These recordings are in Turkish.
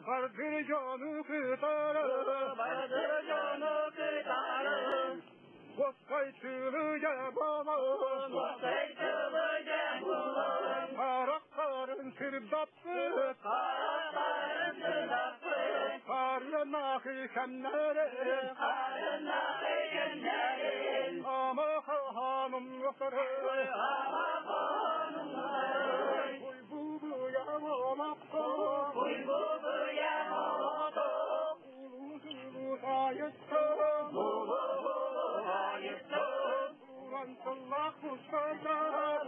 vardır canı kıtarım, vardır canı kıtarım. Bozkaytılı yabalım, bozkaytılı yabalım. Karakların sırdattı, karakların sırdattı. Karına hıkenleri, karına hıkenleri. Ama hanım yokları, ama hanım yokları. Uy bu yamamakta, uy bu yamamakta. Ulu ayıttım, ayıttım. Uğrantıllah mustarda,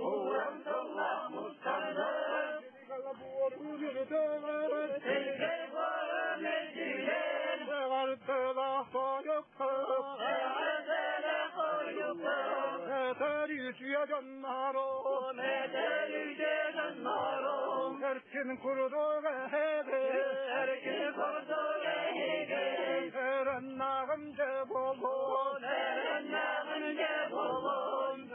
uğrantıllah mustarda. Tilgal boru yürüdüler, tilgal boru yürüdüler. Sevardılah koyuktım, sevardılah koyuktım. Yeter yüce canlarım, yeter yüce canlarım. Erkin kurdu gehedi, erkin kurdu gehedi. Erenlerim cebolun, erenlerim cebolun.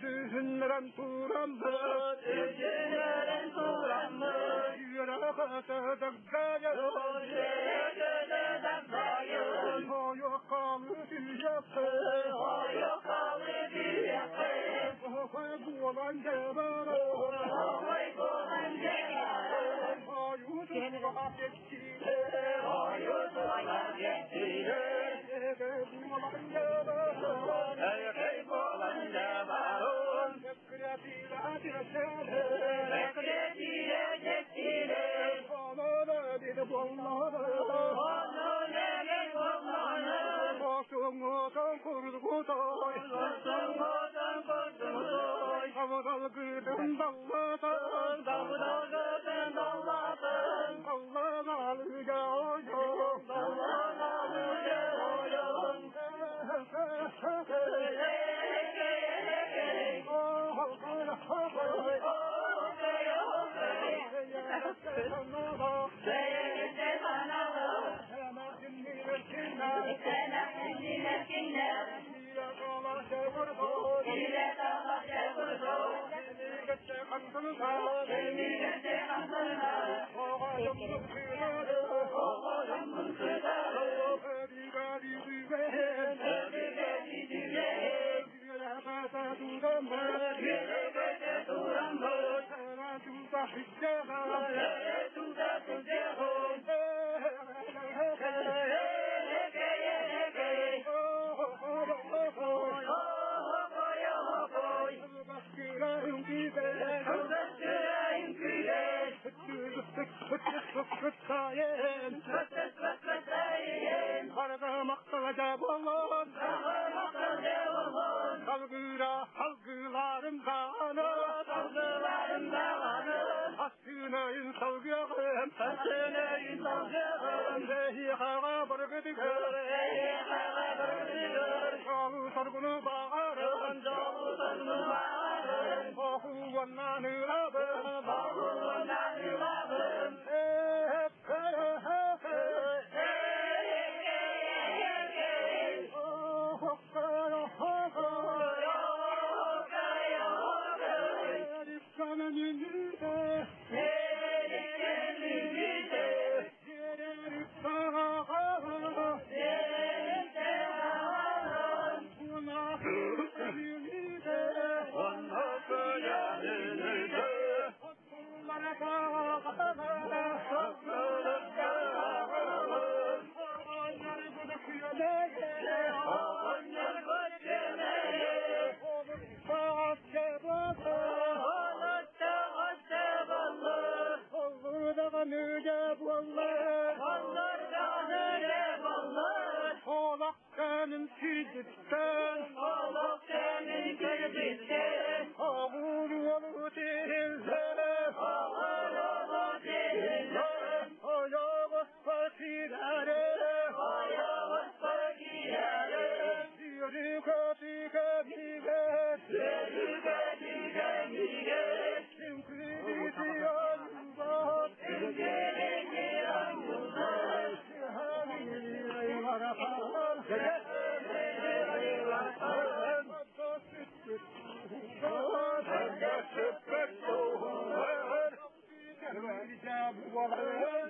Gözünren turamız, gözünren turamız. Yüreğe dağdayız, yüreğe dağdayız. Hoyo kalı dünyası, hoyo kalı dünyası. Hoy bulan cebarım, hoy bulan cebarım. Hoyu tuğla geçtiler, hoyu tuğla geçtiler. Bulan cebarım, ey bulan cebarım. Beklediler geçtiler, beklediler geçtiler. Bana ne bir bolları, bana ne bir bolları. Başımdan kurdutoy, başımdan kurdutoy. Havadal gıdın dallatın, gıdın dallatın. Allah'alıca oyun, Allah'alıca oyun. Halgılarım kanı, Hastinayın salgıyağım, Hastinayın salgıyağım. Zehi hağa bırgıdıgır, Çalı sargını bağırım, Bahuvanna nırabım, Olakkanın kircitten, Olakkanın kircitten, Ağır yolu değiller, Ağır yolu değiller, Ayağı fakirlere, Ayağı fakirlere, الرجال والعيال